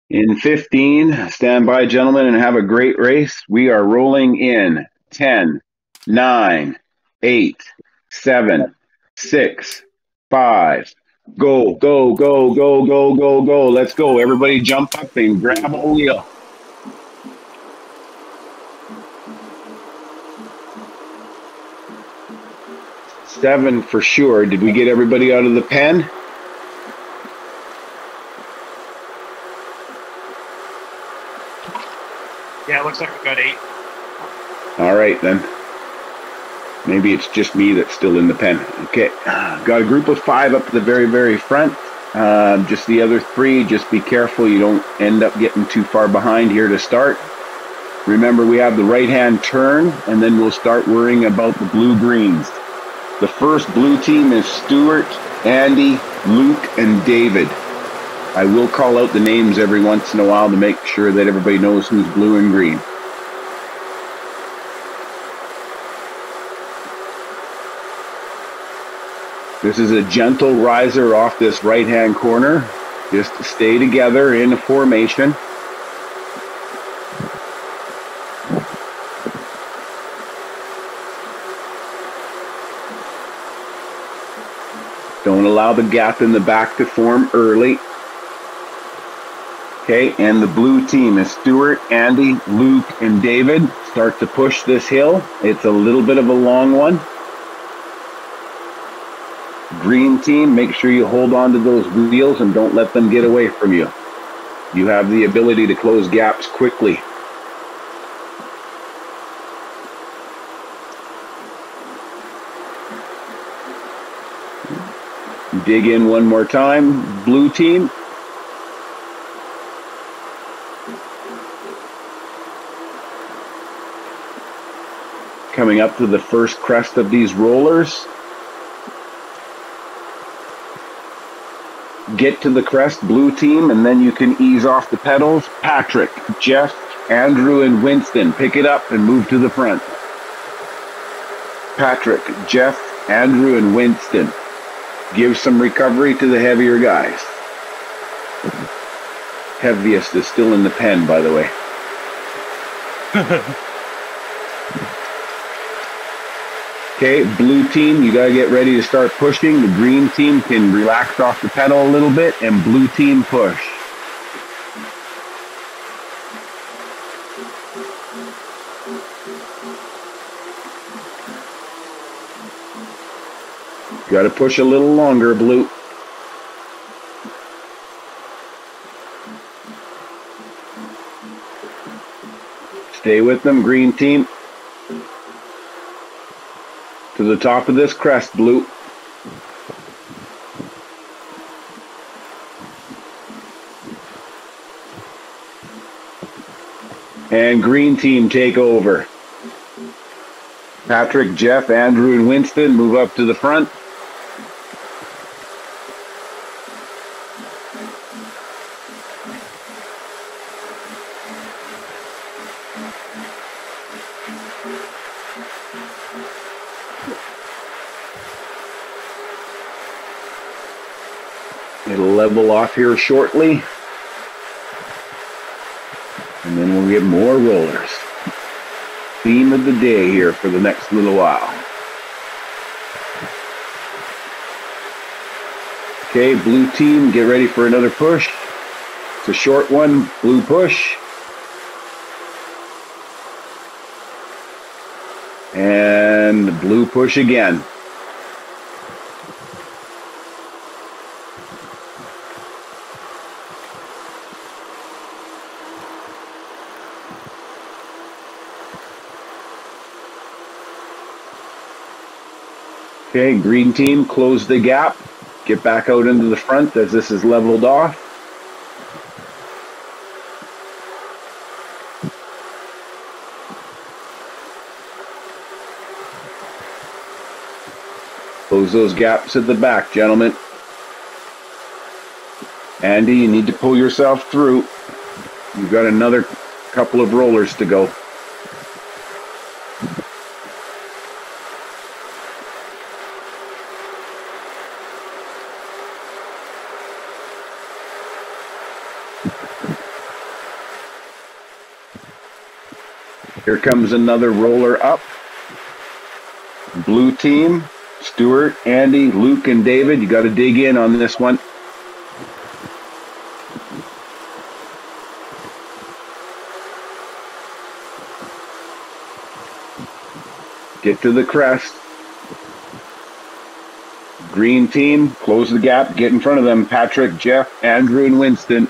In 15, stand by, gentlemen, and have a great race. We are rolling in 10, 9, 8, 7, 6, 5. Go, go, go, go, go, go, go. Let's go. Everybody jump up and grab a wheel. 7 for sure. Did we get everybody out of the pen? Yeah, it looks like we got 8. All right, then. Maybe it's just me that's still in the pen. Okay, got a group of 5 up at the very, very front. Just the other 3, just be careful you don't end up getting too far behind here to start. Remember, we have the right-hand turn, and then we'll start worrying about the blue-greens. The first blue team is Stuart, Andy, Luke, and David. I will call out the names every once in a while to make sure that everybody knows who's blue and green. This is a gentle riser off this right-hand corner. Just stay together in a formation. Don't allow the gap in the back to form early. Okay, and the blue team is Stuart, Andy, Luke, and David. Start to push this hill. It's a little bit of a long one. Green team, make sure you hold on to those wheels and don't let them get away from you. You have the ability to close gaps quickly. Dig in one more time, blue team. Coming up to the first crest of these rollers. Get to the crest, blue team, and then you can ease off the pedals. Patrick, Jeff, Andrew, and Winston, pick it up and move to the front. Patrick, Jeff, Andrew, and Winston. Give some recovery to the heavier guys. Heaviest is still in the pen, by the way. Okay, blue team, you gotta get ready to start pushing. The green team can relax off the pedal a little bit, and blue team push. Gotta push a little longer, blue. Stay with them, green team. To the top of this crest, blue. And green team take over. Patrick, Jeff, Andrew, and Winston move up to the front. It'll level off here shortly. And then we'll get more rollers. Theme of the day here for the next little while. Okay, blue team, get ready for another push. It's a short one, blue push. And blue push again. Okay, green team, close the gap. Get back out into the front as this is leveled off. Close those gaps at the back, gentlemen. Andy, you need to pull yourself through. You've got another couple of rollers to go. Here comes another roller up. Blue team, Stuart, Andy, Luke, and David. You got to dig in on this one. Get to the crest. Green team, close the gap, get in front of them. Patrick, Jeff, Andrew, and Winston.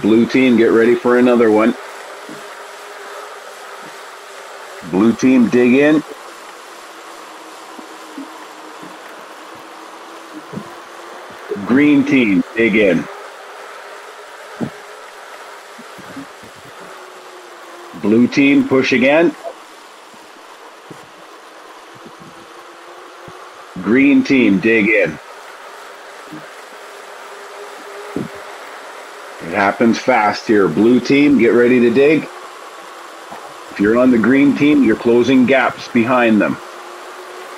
Blue team, get ready for another one. Blue team, dig in. Green team, dig in. Blue team, push again. Green team, dig in. It happens fast here. Blue team, get ready to dig. If you're on the green team, you're closing gaps behind them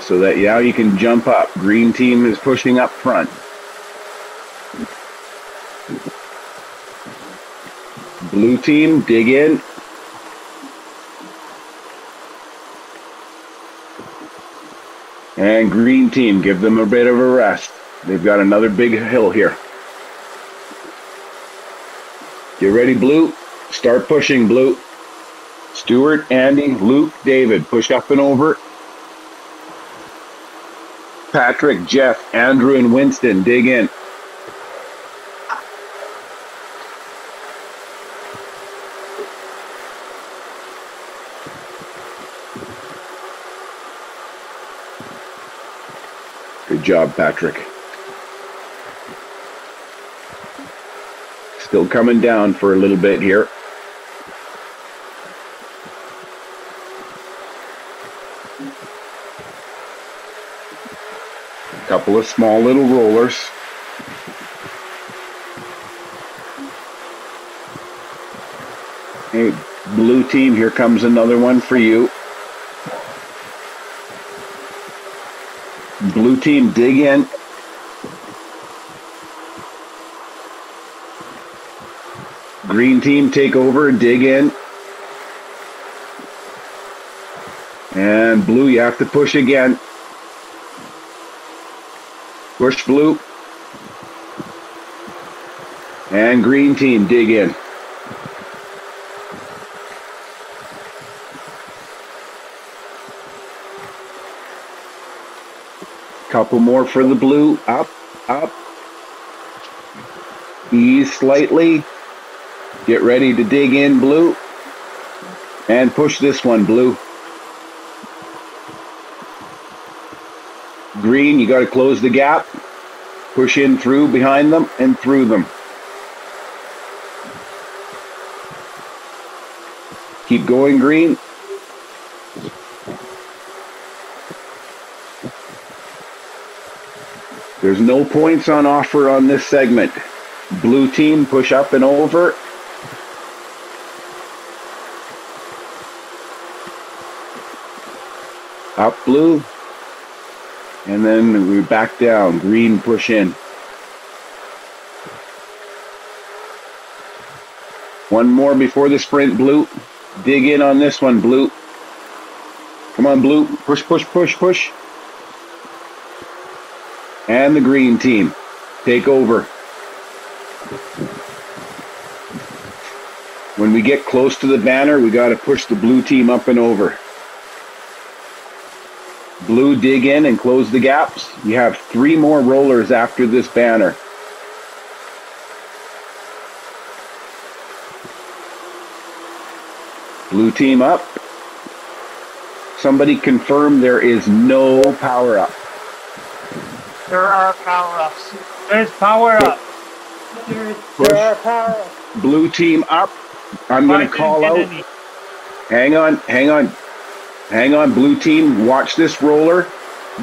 so that now you can jump up. Green team is pushing up front. Blue team, dig in. And green team, give them a bit of a rest. They've got another big hill here. Get ready, Blue. Start pushing, Blue. Stuart, Andy, Luke, David, push up and over. Patrick, Jeff, Andrew, and Winston, dig in. Good job, Patrick. Still coming down for a little bit here. A couple of small little rollers. Hey, blue team, here comes another one for you. Blue team, dig in. Green team, take over, dig in. And blue, you have to push again. Push, blue. And green team, dig in. Couple more for the blue. Up, up. Ease slightly. Get ready to dig in, blue. And push this one, blue. Green, you got to close the gap. Push in through behind them and through them. Keep going, green. There's no points on offer on this segment. Blue team, push up and over. Up, blue. And then we back down. Green, push in. One more before the sprint, blue. Dig in on this one, blue. Come on, blue. Push, push, push, push. And the green team, take over. When we get close to the banner, we got to push the blue team up and over. Blue, dig in and close the gaps. You have 3 more rollers after this banner. Blue team up. Somebody confirm there is no power up. There are power-ups. There's power up. There are power ups. Blue team up. I'm going to call out. Hang on, hang on. Hang on, blue team. Watch this roller.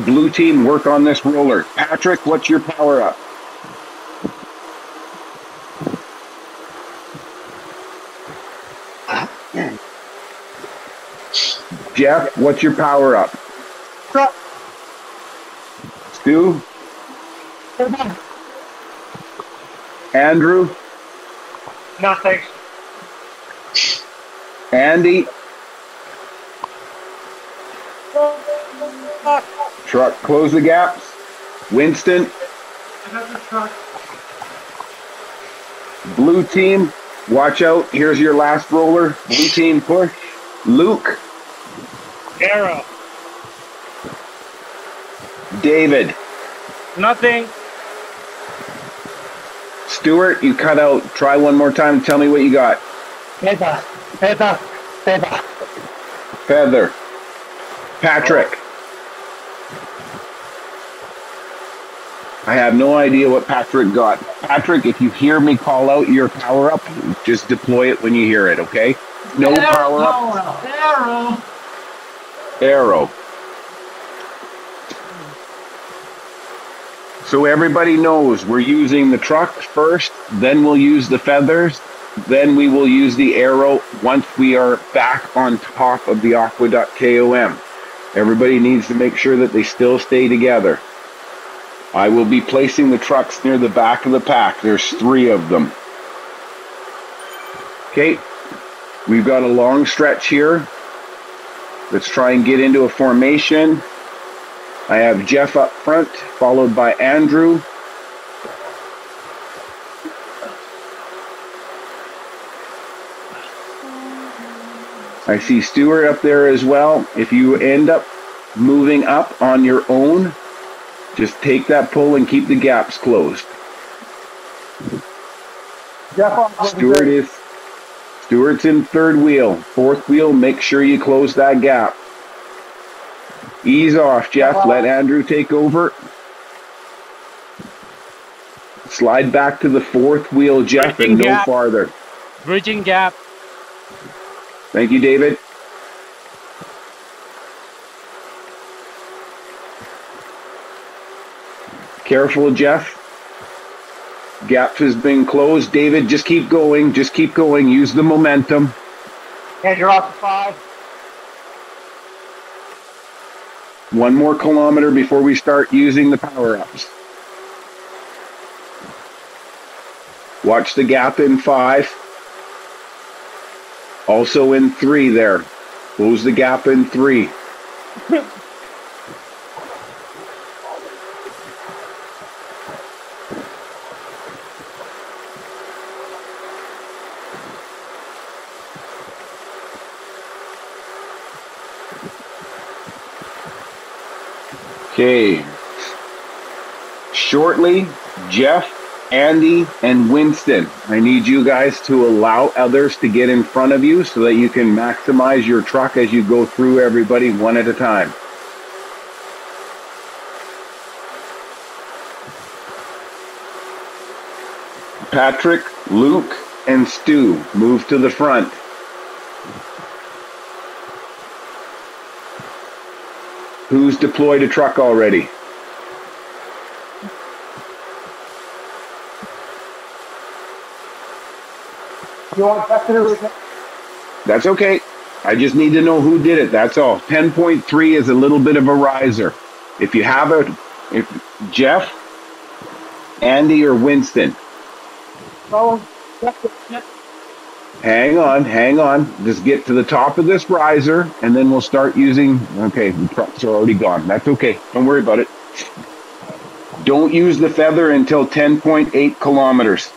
Blue team, work on this roller. Patrick, what's your power up? Jeff, what's your power up? Truck. Stu? Andrew? Nothing. Andy? Truck, close the gaps. Winston? Another truck. Blue team, watch out. Here's your last roller. Blue team, push. Luke? Arrow. David? Nothing. Stuart, you cut out. Try one more time. Tell me what you got. Feather. Feather. Patrick? I have no idea what Patrick got. Patrick, if you hear me call out your power up, just deploy it when you hear it, okay? No power up. Arrow. Arrow. So everybody knows we're using the truck first, then we'll use the feathers, then we will use the arrow once we are back on top of the aqueduct KOM. Everybody needs to make sure that they still stay together. I will be placing the trucks near the back of the pack. There's 3 of them. Okay, we've got a long stretch here. Let's try and get into a formation. I have Jeff up front, followed by Andrew. I see Stuart up there as well. If you end up moving up on your own, just take that pull and keep the gaps closed. Stuart's in 3rd wheel. 4th wheel, make sure you close that gap. Ease off, Jeff. Let Andrew take over. Slide back to the 4th wheel, Jeff, and no farther. Bridging gap. Thank you, David. Careful, Jeff. Gap has been closed. David, just keep going. Just keep going. Use the momentum. And you're off to 5. 1 more kilometer before we start using the power-ups. Watch the gap in 5. Also in 3 there. Close the gap in 3. Okay. Shortly, Jeff, Andy, and Winston. I need you guys to allow others to get in front of you so that you can maximize your truck as you go through everybody one at a time. Patrick, Luke, and Stu, move to the front. Who's deployed a truck already? You want back to the That's okay. I just need to know who did it. That's all. 10.3 is a little bit of a riser. If you have Jeff, Andy, or Winston. Hang on. Just get to the top of this riser, and then we'll start using... Okay, the trucks are already gone. That's okay. Don't worry about it. Don't use the feather until 10.8 kilometers.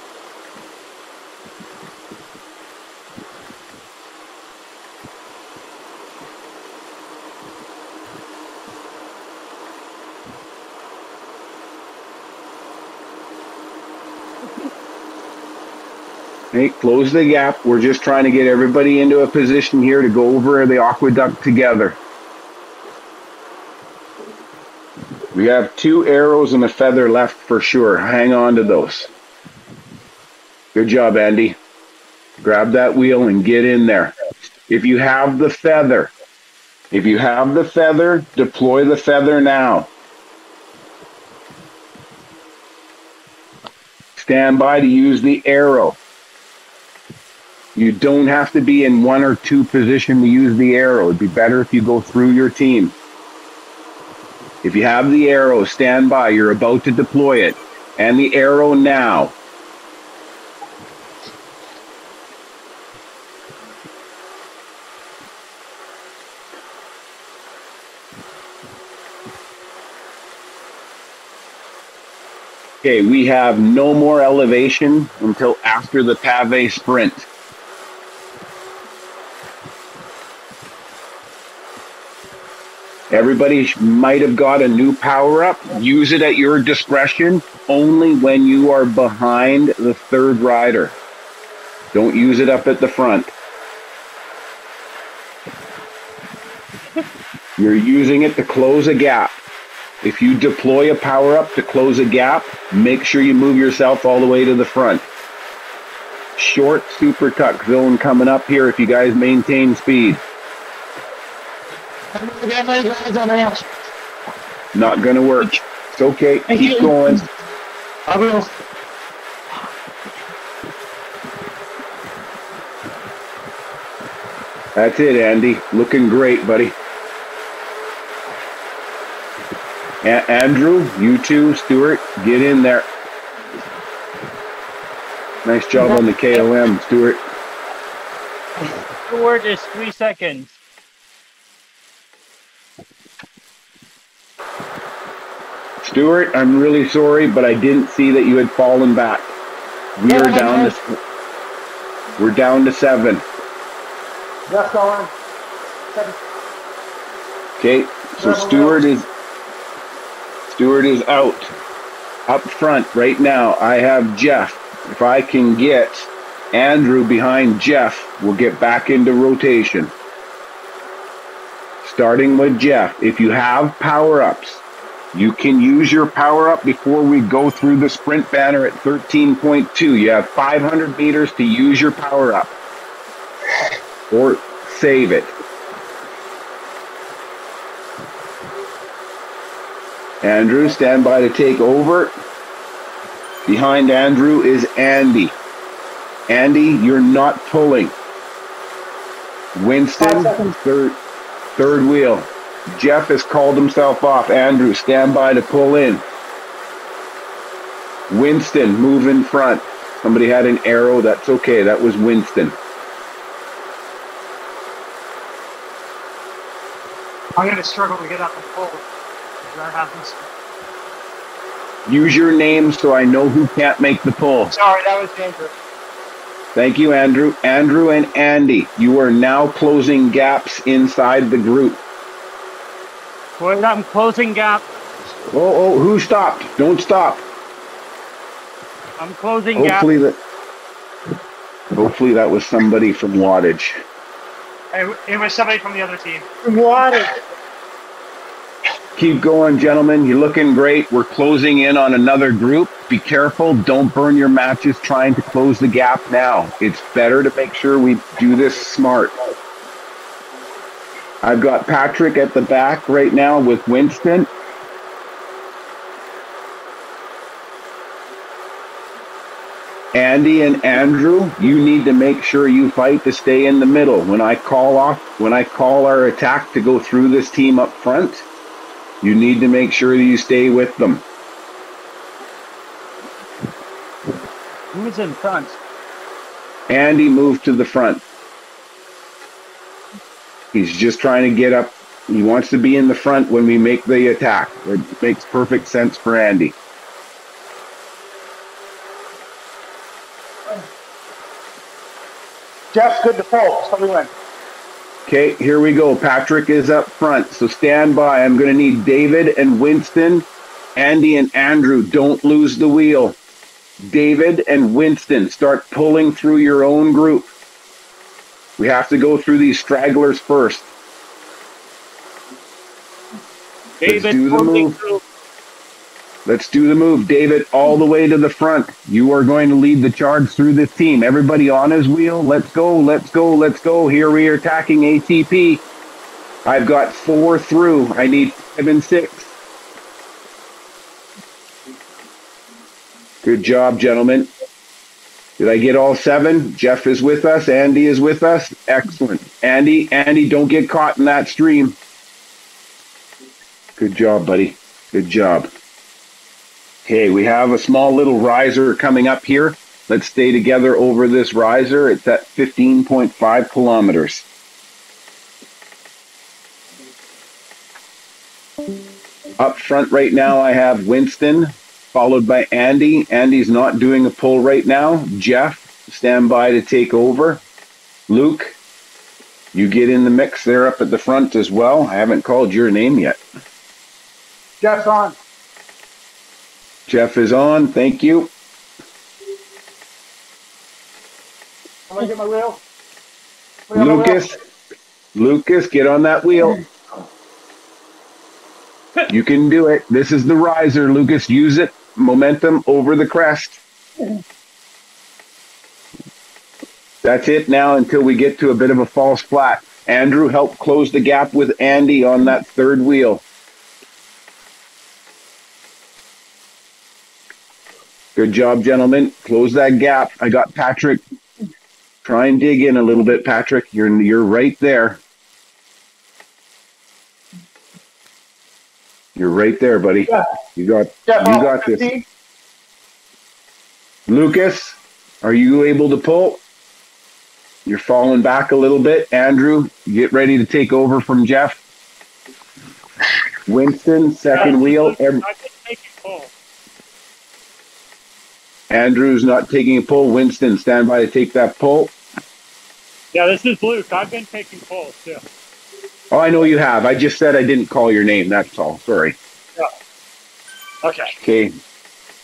Okay, close the gap. We're just trying to get everybody into a position here to go over the aqueduct together. We have 2 arrows and a feather left for sure. Hang on to those. Good job, Andy. Grab that wheel and get in there. If you have the feather, deploy the feather now. Stand by to use the arrow. You don't have to be in 1 or 2 position to use the arrow. It'd be better if you go through your team. If you have the arrow, stand by. You're about to deploy it. And the arrow now. Okay, we have no more elevation until after the pave sprint. Everybody might have got a new power-up. Use it at your discretion only when you are behind the third rider. Don't use it up at the front. You're using it to close a gap. If you deploy a power-up to close a gap, make sure you move yourself all the way to the front. Short super tuck zone coming up here if you guys maintain speed. Not gonna work. It's okay. Keep going. I will. That's it, Andy. Looking great, buddy. Andrew, you too. Stuart, get in there. Nice job on the KOM, Stuart. Stuart is 3 seconds. Stuart, I'm really sorry, but I didn't see that you had fallen back. We're down to 7. Just going. 7. Okay, so Stuart is out. Up front right now, I have Jeff. If I can get Andrew behind Jeff, we'll get back into rotation. Starting with Jeff. If you have power-ups, you can use your power-up before we go through the sprint banner at 13.2. You have 500 meters to use your power-up. Or save it. Andrew, stand by to take over. Behind Andrew is Andy. Andy, you're not pulling. Winston, third wheel. Jeff has called himself off. Andrew, stand by to pull in. Winston, move in front. Somebody had an arrow. That's okay. That was Winston. I'm going to struggle to get up and pull. That happens. Use your name so I know who can't make the pull. Sorry, that was dangerous. Thank you, Andrew. Andrew and Andy, you are now closing gaps inside the group. Well, I'm closing gap. Oh, who stopped? Don't stop. I'm closing gap. Hopefully that was somebody from wattage. It was somebody from the other team. Wattage. Keep going, gentlemen. You're looking great. We're closing in on another group. Be careful. Don't burn your matches trying to close the gap now. It's better to make sure we do this smart. I've got Patrick at the back right now with Winston. Andy and Andrew, you need to make sure you fight to stay in the middle. When I call our attack to go through this team up front, you need to make sure that you stay with them. Who's in front? Andy moved to the front. He's just trying to get up. He wants to be in the front when we make the attack. It makes perfect sense for Andy. Jeff's good to pull. So we win. Okay, here we go. Patrick is up front, so stand by. I'm going to need David and Winston. Andy and Andrew, don't lose the wheel. David and Winston, start pulling through your own group. We have to go through these stragglers first. David, let's do the move. Let's do the move. David, all the way to the front. You are going to lead the charge through this team. Everybody on his wheel. Let's go, let's go, let's go. Here we are attacking ATP. I've got 4 through. I need 5 and 6. Good job, gentlemen. Did I get all 7? Jeff is with us. Andy is with us. Excellent. Andy, don't get caught in that stream. Good job, buddy. Good job. Okay, we have a small little riser coming up here. Let's stay together over this riser. It's at 15.5 kilometers. Up front right now, I have Winston, followed by Andy. Andy's not doing a pull right now. Jeff, stand by to take over. Luke, you get in the mix there up at the front as well. I haven't called your name yet. Jeff's on. Jeff is on. Thank you. I'm gonna get my wheel. Lucas, get on that wheel. You can do it. This is the riser, Lucas. Use it. Momentum over the crest. That's it now until we get to a bit of a false flat. Andrew, help close the gap with Andy on that third wheel. Good job, gentlemen. Close that gap. I got Patrick. Try and dig in a little bit, Patrick. You're right there. You're right there, buddy. You got this. Lucas, are you able to pull? You're falling back a little bit. Andrew, get ready to take over from Jeff. Winston, second wheel. Andrew's not taking a pull. Winston, stand by to take that pull. Yeah, this is Luke. I've been taking pulls too. Oh, I know you have. I just said I didn't call your name. That's all. Sorry. Yeah. Okay.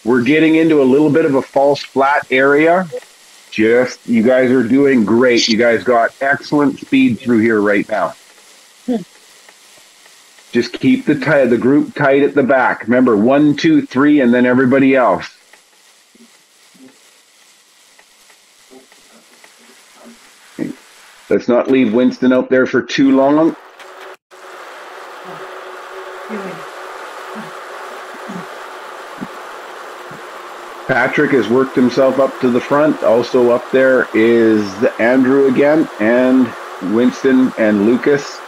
We're getting into a little bit of a false flat area. You guys are doing great. You guys got excellent speed through here right now. Just keep the group tight at the back. Remember, 1, 2, 3, and then everybody else. Let's not leave Winston out there for too long. Patrick has worked himself up to the front. Also up there is Andrew again, and Winston and Lucas.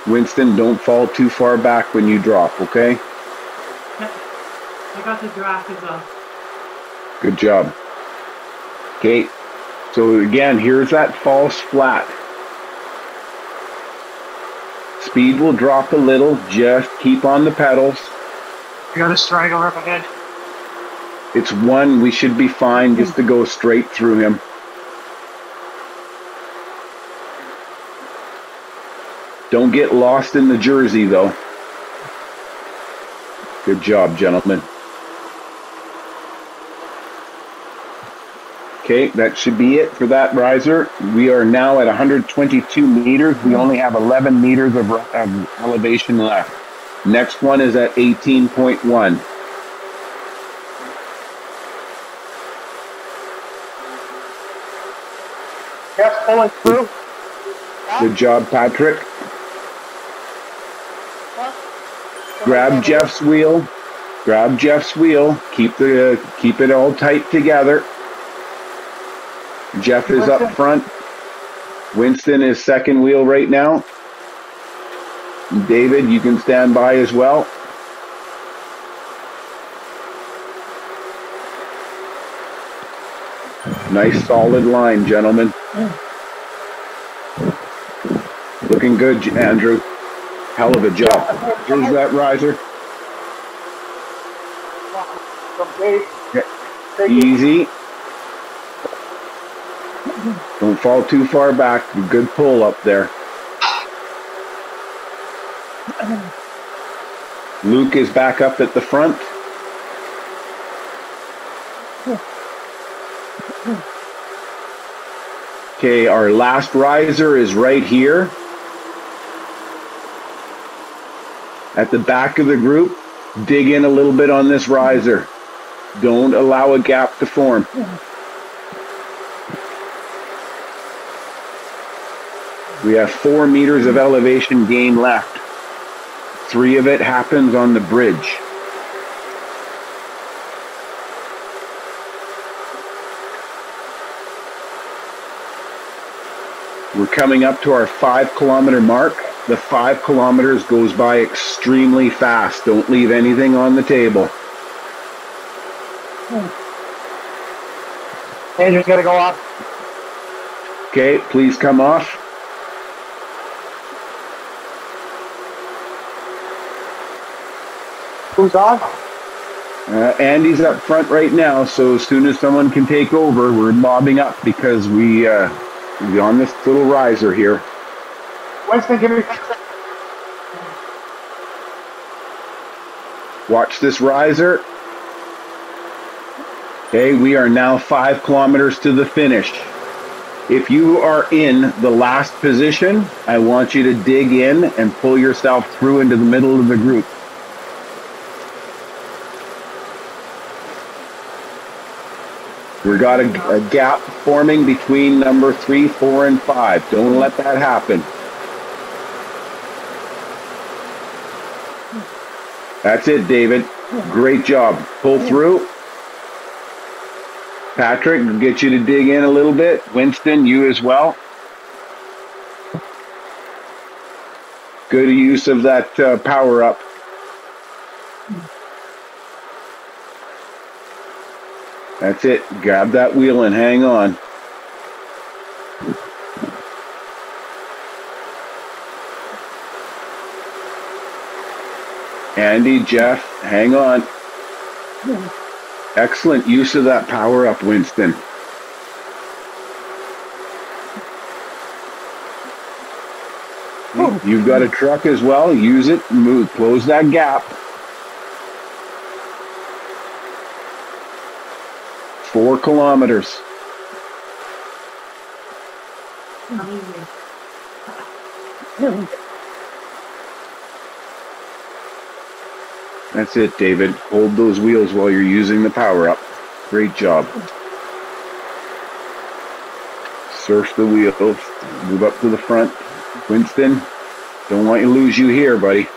Winston, don't fall too far back when you drop, okay? Yep. I got the draft as well. Good job. Okay, so again, here's that false flat. Speed will drop a little. Just keep on the pedals. You got a straggler up ahead. It's 1. We should be fine just to go straight through him. Don't get lost in the jersey, though. Good job, gentlemen. Okay, that should be it for that riser. We are now at 122 meters. We only have 11 meters of elevation left. Next one is at 18.1. Jeff's pulling through. Good job, Patrick. Grab Jeff's wheel. Grab Jeff's wheel. Keep it all tight together. Jeff is up front. Winston is second wheel right now. David, you can stand by as well. Nice solid line, gentlemen. Looking good, Andrew. Hell of a job. Here's that riser. Easy. Don't fall too far back. Good pull up there. Luke is back up at the front. Okay, our last riser is right here. At the back of the group, dig in a little bit on this riser. Don't allow a gap to form. We have 4 meters of elevation gain left. 3 of it happens on the bridge. We're coming up to our 5-kilometer mark. The 5 kilometers goes by extremely fast. Don't leave anything on the table. Andrew's got to go off. Okay, please come off. Who's on? Andy's up front right now, so as soon as someone can take over, we're mobbing up because we're on this little riser here. Winston, give me 5 seconds. Watch this riser. Okay, we are now 5 kilometers to the finish. If you are in the last position, I want you to dig in and pull yourself through into the middle of the group. We got a gap forming between number 3, 4, and 5. Don't let that happen. That's it, David. Great job. Pull through. Patrick, we'll get you to dig in a little bit. Winston, you as well. Good use of that power up. That's it. Grab that wheel and hang on. Andy, Jeff, hang on. Excellent use of that power up, Winston. You've got a truck as well. Use it. Move. Close that gap. 4 kilometers. That's it, David. Hold those wheels while you're using the power up. Great job. Surf the wheels. Move up to the front. Winston, don't want to lose you here, buddy.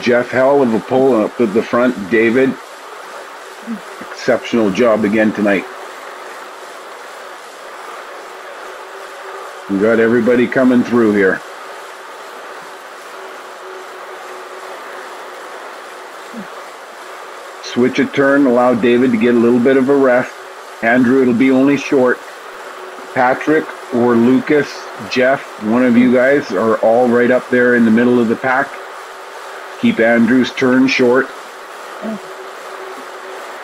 Jeff, hell of a pull up to the front. David, exceptional job again tonight. We got everybody coming through here. Switch a turn, allow David to get a little bit of a rest. Andrew, it'll be only short. Patrick or Lucas, Jeff, one of you guys are all right up there in the middle of the pack. Keep Andrew's turn short.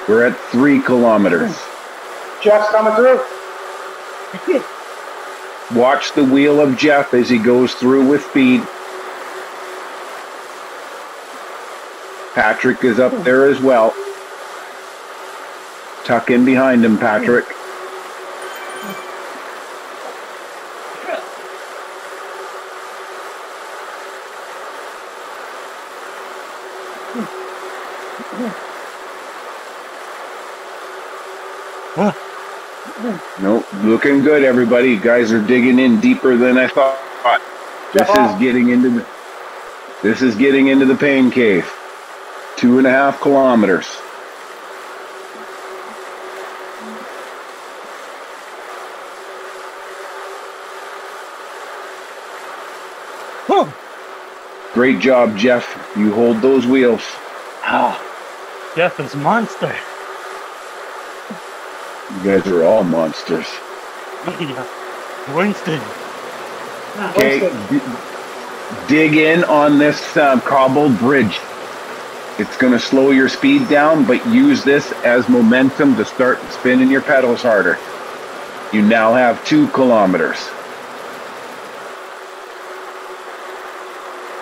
We're at 3 kilometers. Jeff's coming through. Watch the wheel of Jeff as he goes through with speed. Patrick is up there as well. Tuck in behind him, Patrick. No, looking good, everybody. You guys are digging in deeper than I thought. This is getting into the pain cave. 2.5 kilometers. Great job, Jeff. You hold those wheels. Oh, Jeff is a monster. You guys are all monsters. Yeah. Winston. Okay, dig in on this cobbled bridge. It's going to slow your speed down, but use this as momentum to start spinning your pedals harder. You now have 2 kilometers.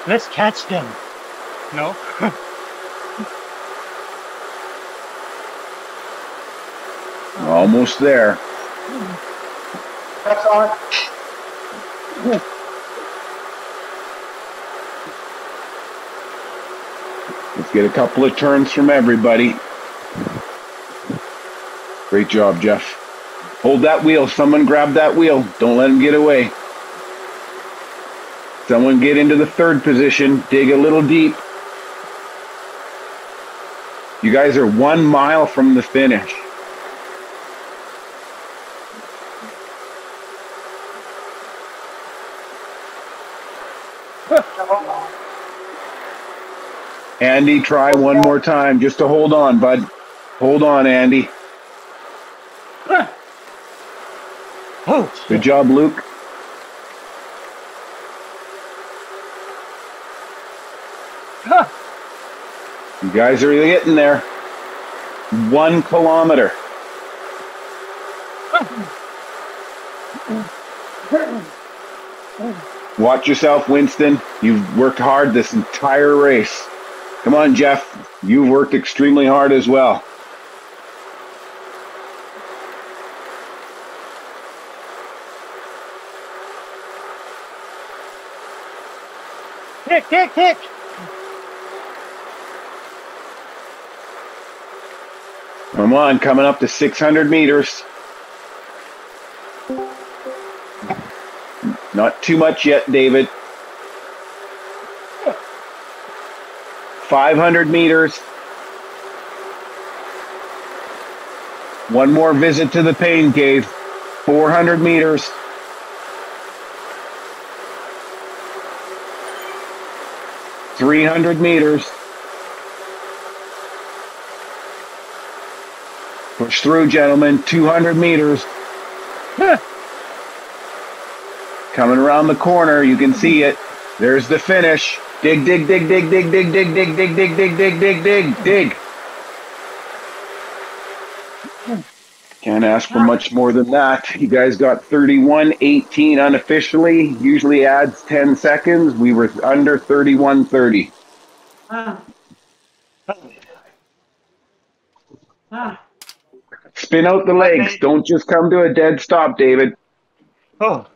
Let's catch them. No? Almost there. That's on. Let's get a couple of turns from everybody. Great job, Jeff. Hold that wheel. Someone grab that wheel. Don't let him get away. Someone get into the third position. Dig a little deep. You guys are 1 mile from the finish. Andy, try one more time just to hold on, bud. Hold on, Andy. Oh, Good job, Luke. You guys are getting there. 1 kilometer. Watch yourself, Winston. You've worked hard this entire race. Come on, Jeff. You've worked extremely hard as well. kick, kick, kick. Come on, coming up to 600 meters. Not too much yet, David. 500 meters. One more visit to the pain cave. 400 meters. 300 meters. Push through, gentlemen. 200 meters. Coming around the corner, you can see it. There's the finish. Dig, dig, dig, dig, dig, dig, dig, dig, dig, dig, dig, dig, dig, dig, dig. Can't ask for much more than that. You guys got 31:18 unofficially. Usually adds 10 seconds. We were under 31:30. Spin out the legs. Don't just come to a dead stop, David. Oh.